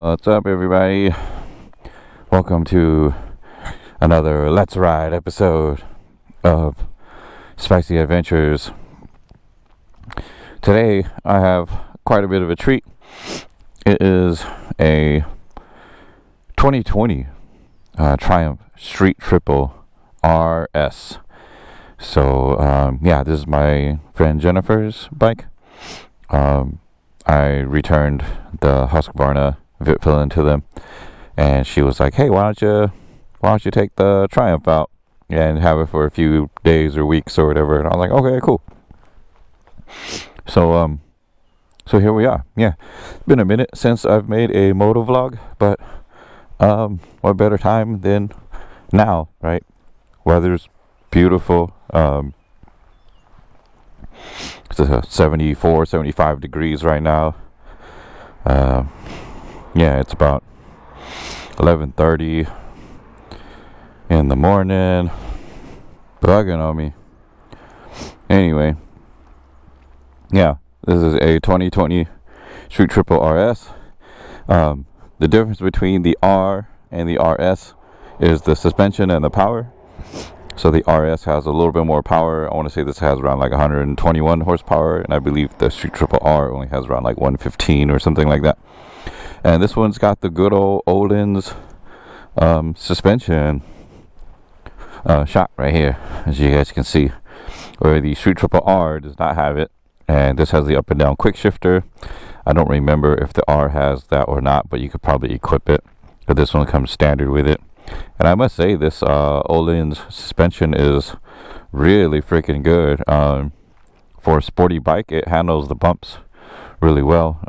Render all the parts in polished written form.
What's up, everybody? Welcome to another Let's Ride episode of Spicy Adventures. Today, I have quite a bit of a treat. It is a 2020 Triumph Street Triple RS. So, this is my friend Jennifer's bike. I returned the Husqvarna Vitpillen to them, and she was like, "Hey, why don't you take the Triumph out and have it for a few days or weeks or whatever?" And I was like, "Okay, cool." So here we are. Yeah, it's been a minute since I've made a moto vlog, but what better time than now, right? Weather's beautiful. It's 74, 75 degrees right now. It's about 11:30 in the morning. Bugging on me. Anyway, this is a 2020 Street Triple RS. The difference between the R and the RS is the suspension and the power. So the RS has a little bit more power. I want to say this has around like 121 horsepower, and I believe the Street Triple R only has around like 115 or something like that. And this one's got the good old Öhlins suspension shot right here, as you guys can see, where the Street Triple R does not have it. And this has the up and down quick shifter. I don't remember if the R has that or not, but you could probably equip it, but this one comes standard with it. And I must say, this Öhlins suspension is really freaking good. For a sporty bike, it handles the bumps really well.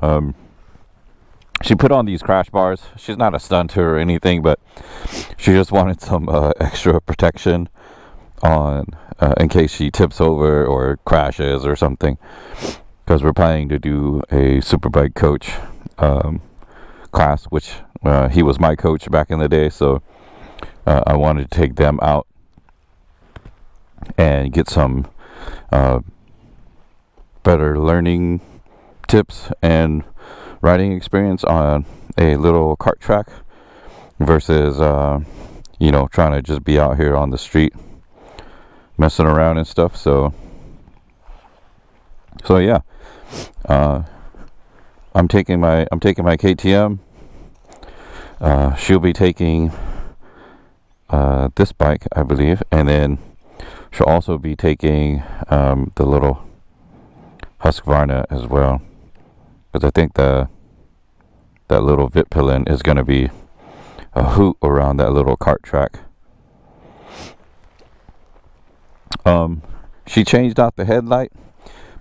She put on these crash bars. She's not a stunter or anything, but she just wanted some extra protection on in case she tips over or crashes or something, because we're planning to do a Superbike coach class, which he was my coach back in the day, so I wanted to take them out and get some better learning tips and riding experience on a little kart track versus trying to just be out here on the street messing around and stuff. So yeah, I'm taking my KTM. She'll be taking this bike, I believe, and then she'll also be taking the little Husqvarna as well, because I think that little Vitpillen is going to be a hoot around that little kart track. She changed out the headlight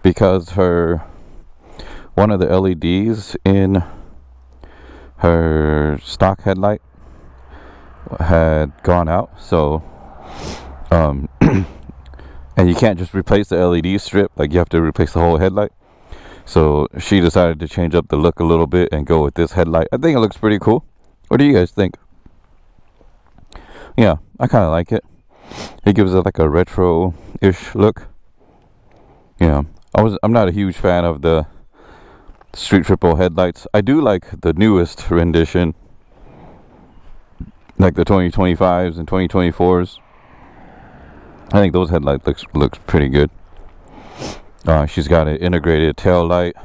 because one of the LEDs in her stock headlight had gone out, so and you can't just replace the LED strip, like you have to replace the whole headlight. So she decided to change up the look a little bit and go with this headlight. I think it looks pretty cool. What do you guys think? Yeah, I kind of like it. It gives it like a retro-ish look. I'm not a huge fan of the Street Triple headlights. I do like the newest rendition, like the 2025s and 2024s. I think those headlights looks pretty good. She's got an integrated tail light,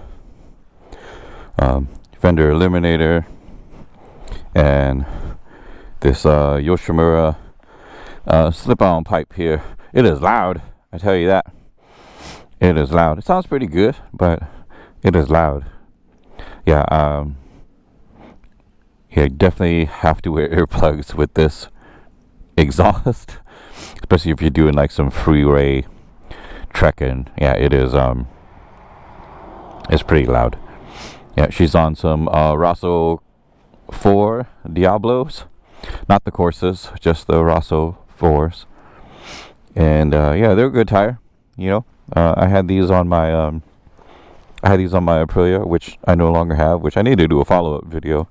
fender eliminator, and this Yoshimura slip-on pipe here. It is loud, I tell you that. It is loud. It sounds pretty good, but it is loud. You definitely have to wear earplugs with this exhaust, especially if you're doing like some freeway trekking. It is it's pretty loud. She's on some Rosso 4 Diablos, not the Corsas, just the Rosso 4s. And they're a good tire. I had these on my Aprilia, which I no longer have, which I need to do a follow-up video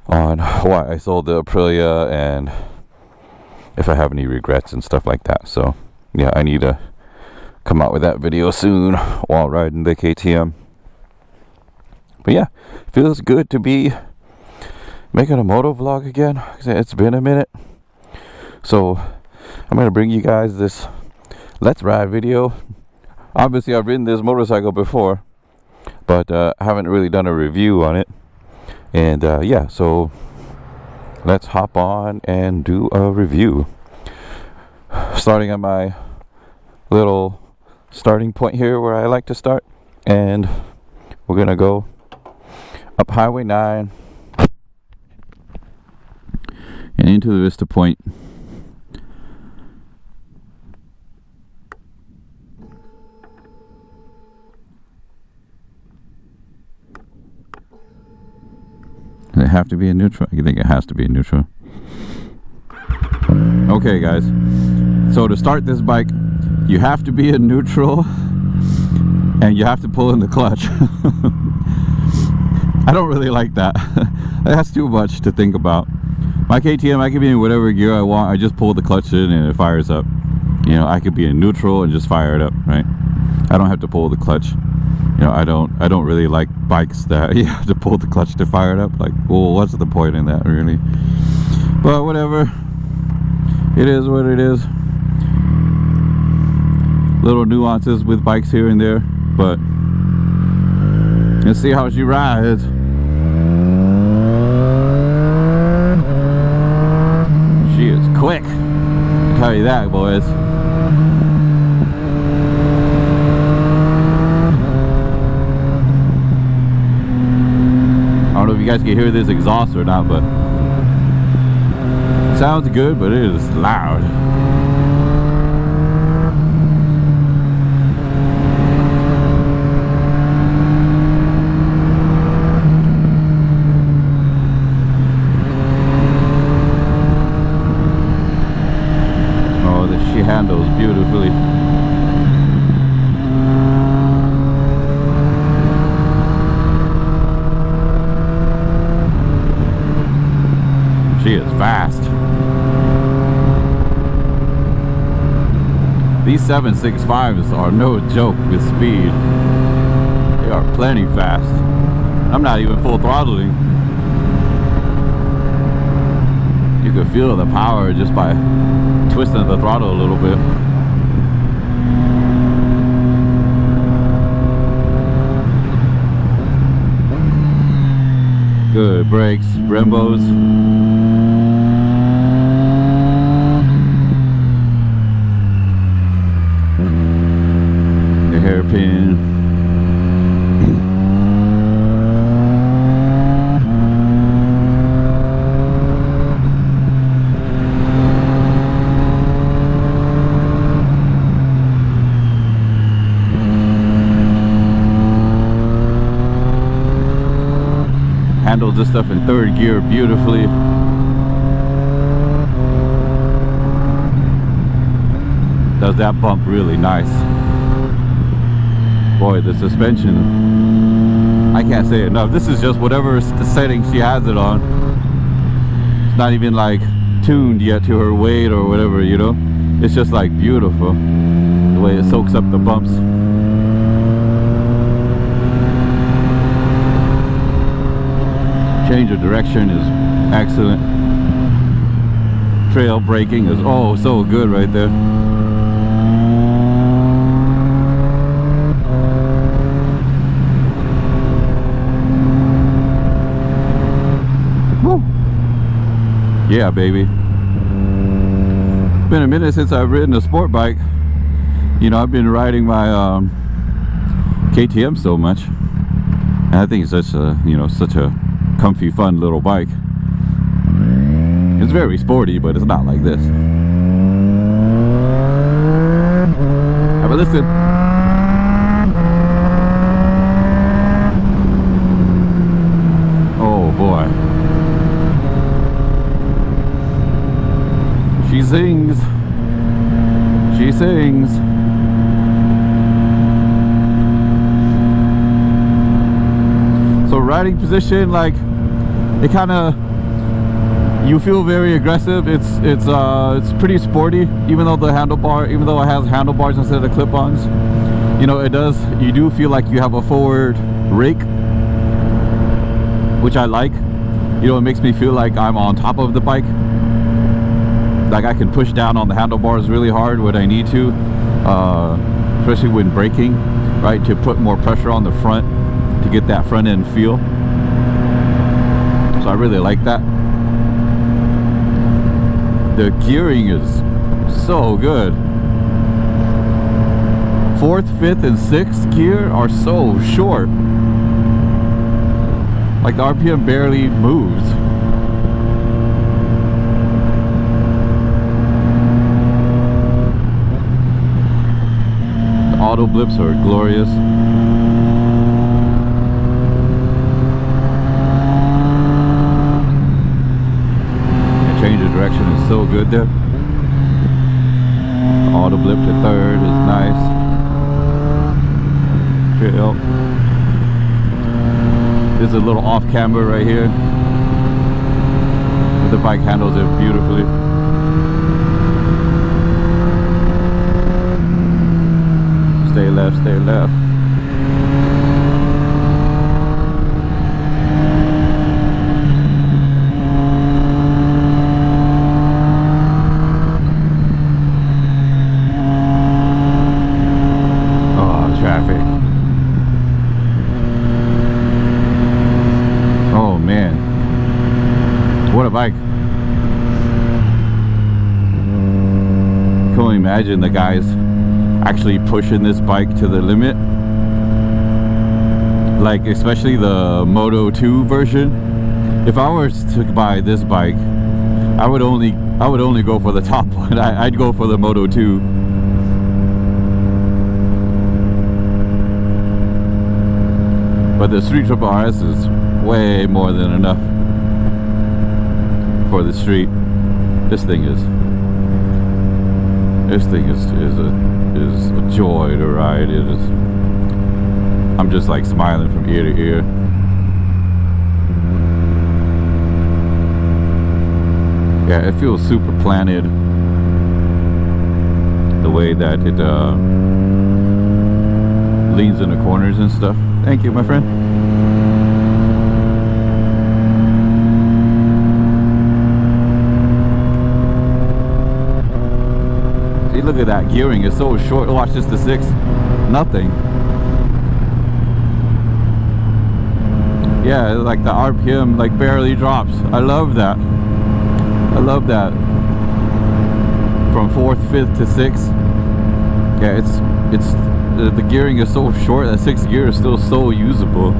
on why I sold the Aprilia and if I have any regrets and stuff like that. So I need to come out with that video soon while riding the KTM. But yeah, feels good to be making a moto vlog again. It's been a minute, so I'm gonna bring you guys this let's ride video. Obviously I've ridden this motorcycle before, but I haven't really done a review on it. And yeah, so let's hop on and do a review. Starting at my little starting point here where I like to start, and we're gonna go up Highway 9 and into the Vista Point. Does it have to be a neutral? I think it has to be a neutral. Okay guys, so to start this bike you have to be in neutral and you have to pull in the clutch. I don't really like that. That's too much to think about. My KTM, I can be in whatever gear I want. I just pull the clutch in and it fires up. You know, I could be in neutral and just fire it up, right? I don't have to pull the clutch. You know, I don't really like bikes that you have to pull the clutch to fire it up. Like, well, what's the point in that, really? But whatever. It is what it is. Little nuances with bikes here and there, but let's see how she rides. She is quick, I'll tell you that, boys. I don't know if you guys can hear this exhaust or not, but it sounds good, but it is loud. She handles beautifully. She is fast. These 765s are no joke with speed. They are plenty fast. I'm not even full throttling. You can feel the power just by twisting the throttle a little bit. Good brakes, Brembos. The hairpin. Handles this stuff in third gear beautifully. Does that bump really nice. Boy, the suspension, I can't say it enough. This is just whatever the setting she has it on. It's not even like tuned yet to her weight or whatever, you know. It's just like beautiful the way it soaks up the bumps. Change of direction is excellent. Trail braking is oh so good right there. Woo. Yeah, baby. It's been a minute since I've ridden a sport bike. You know, I've been riding my KTM so much, and I think it's such a, you know, such a comfy, fun little bike. It's very sporty, but it's not like this. Have a listen. Oh boy. She sings. She sings. So riding position, like, it kind of, you feel very aggressive. It's pretty sporty, even though it has handlebars instead of clip-ons. You know, you do feel like you have a forward rake, which I like. You know, it makes me feel like I'm on top of the bike. Like I can push down on the handlebars really hard when I need to, especially when braking, right? To put more pressure on the front to get that front end feel. So I really like that. The gearing is so good. 4th, 5th, and 6th gear are so short. Like the RPM barely moves. The auto blips are glorious. The change of direction is so good there. The auto blip to 3rd is nice. Trail. There's a little off camber right here. The bike handles it beautifully. Stay left, stay left. Oh, traffic. Oh man, what a bike. Can only imagine the guys actually pushing this bike to the limit. Like especially the Moto 2 version. If I were to buy this bike, I would only go for the top one. I'd go for the Moto 2. But the Street Triple RS is way more than enough for the street. This thing is a joy to ride. It is. I'm just like smiling from ear to ear. Yeah, it feels super planted. The way that it leans in the corners and stuff. Thank you, my friend. See, look at that gearing. It's so short. Watch this, the 6. Nothing. Yeah, like the RPM like barely drops. I love that. I love that. From 4th, 5th to 6th. Yeah, it's the gearing is so short that 6th gear is still so usable.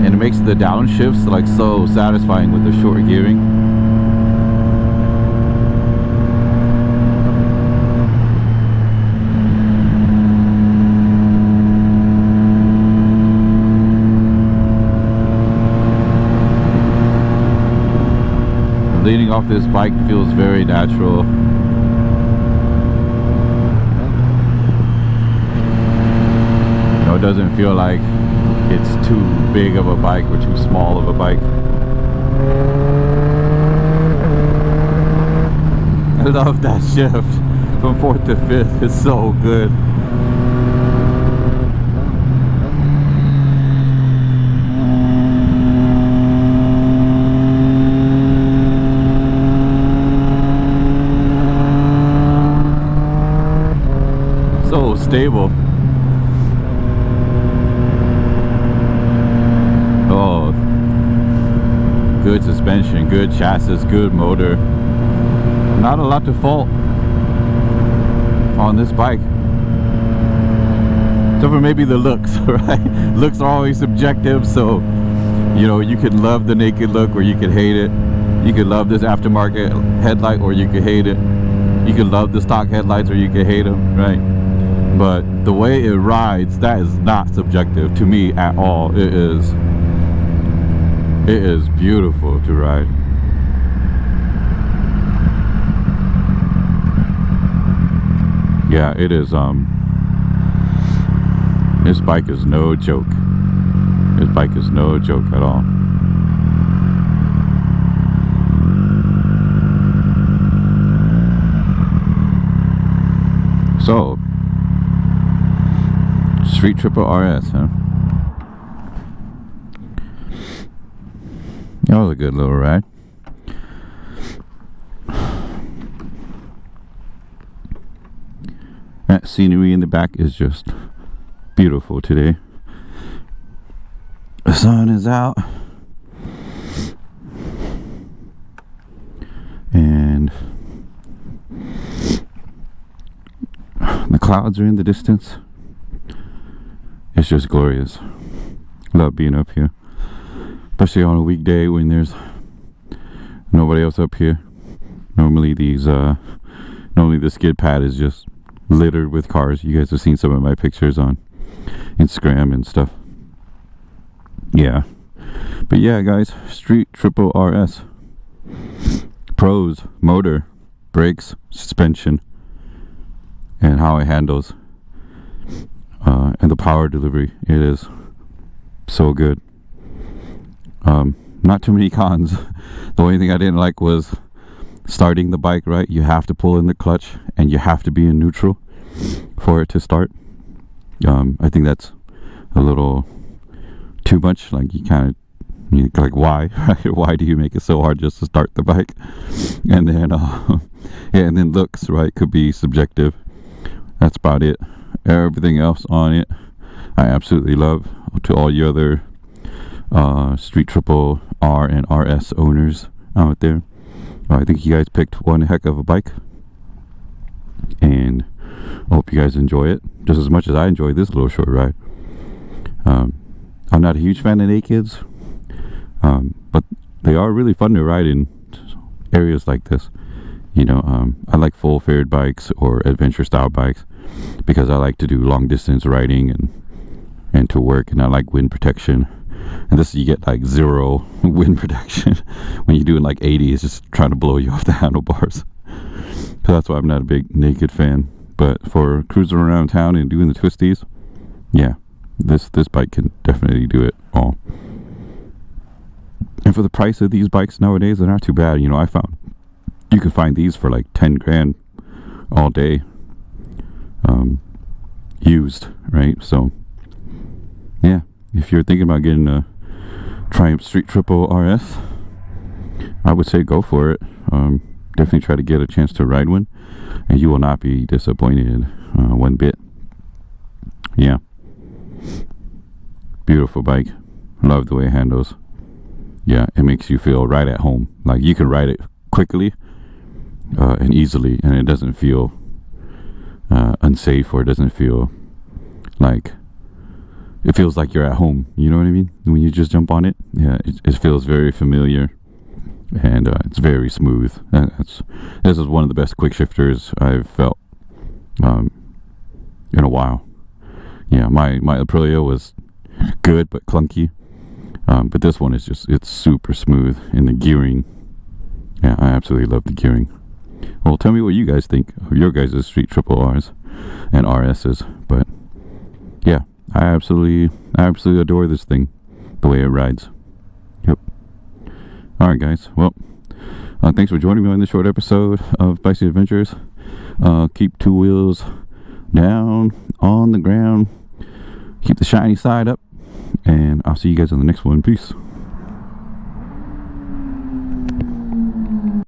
And it makes the downshifts like so satisfying with the short gearing. Leaning off this bike feels very natural. You know, it doesn't feel like it's too big of a bike or too small of a bike. I love that shift from 4th to 5th. It's so good. So stable. Oh, good suspension, good chassis, good motor. Not a lot to fault on this bike. Except for maybe the looks, right? Looks are always subjective, so you know, you could love the naked look or you could hate it. You could love this aftermarket headlight or you could hate it. You could love the stock headlights or you could hate them, right? But the way it rides, that is not subjective to me at all. It is beautiful to ride. Yeah, it is. This bike is no joke. This bike is no joke at all. So Street Triple RS, huh? That was a good little ride. That scenery in the back is just beautiful today. The sun is out. And the clouds are in the distance. It's just glorious. Love being up here, especially on a weekday when there's nobody else up here. Normally the skid pad is just littered with cars. You guys have seen some of my pictures on Instagram and stuff. Yeah, but yeah, guys, Street Triple RS. Pros: motor, brakes, suspension, and how it handles, and the power delivery. It is so good. Not too many cons. The only thing I didn't like was starting the bike right. You have to pull in the clutch and you have to be in neutral for it to start. I think that's a little too much. Like like why? Why do you make it so hard just to start the bike? And then yeah, and then looks, right, could be subjective. That's about it. Everything else on it I absolutely love. To all you other Street Triple R and RS owners out there, I think you guys picked one heck of a bike, and I hope you guys enjoy it just as much as I enjoy this little short ride. I'm not a huge fan of nakeds, but they are really fun to ride in areas like this. You know, I like full fared bikes or adventure style bikes because I like to do long distance riding and to work, and I like wind protection. And this, you get like zero wind protection when you're doing like 80. It's just trying to blow you off the handlebars. So that's why I'm not a big naked fan. But for cruising around town and doing the twisties, yeah, this bike can definitely do it all. And for the price of these bikes nowadays, they're not too bad. You know, I found you can find these for like 10 grand all day, used, right? So yeah, if you're thinking about getting a Triumph Street Triple RS, I would say go for it. Definitely try to get a chance to ride one, and you will not be disappointed one bit. Yeah, beautiful bike. Love the way it handles. Yeah, it makes you feel right at home. Like you can ride it quickly and easily, and it doesn't feel unsafe, or it doesn't feel like, it feels like you're at home. You know what I mean? When you just jump on it, yeah, it feels very familiar, and it's very smooth. This is one of the best quick shifters I've felt in a while. Yeah, my Aprilia was good but clunky, but this one is it's super smooth. In the gearing, yeah, I absolutely love the gearing. Well, tell me what you guys think of your guys' Street Triple Rs and RSs. But yeah, I absolutely adore this thing, the way it rides. Yep. Alright guys, well, thanks for joining me on this short episode of Spicy Adventures. Keep two wheels down on the ground, keep the shiny side up, and I'll see you guys on the next one. Peace.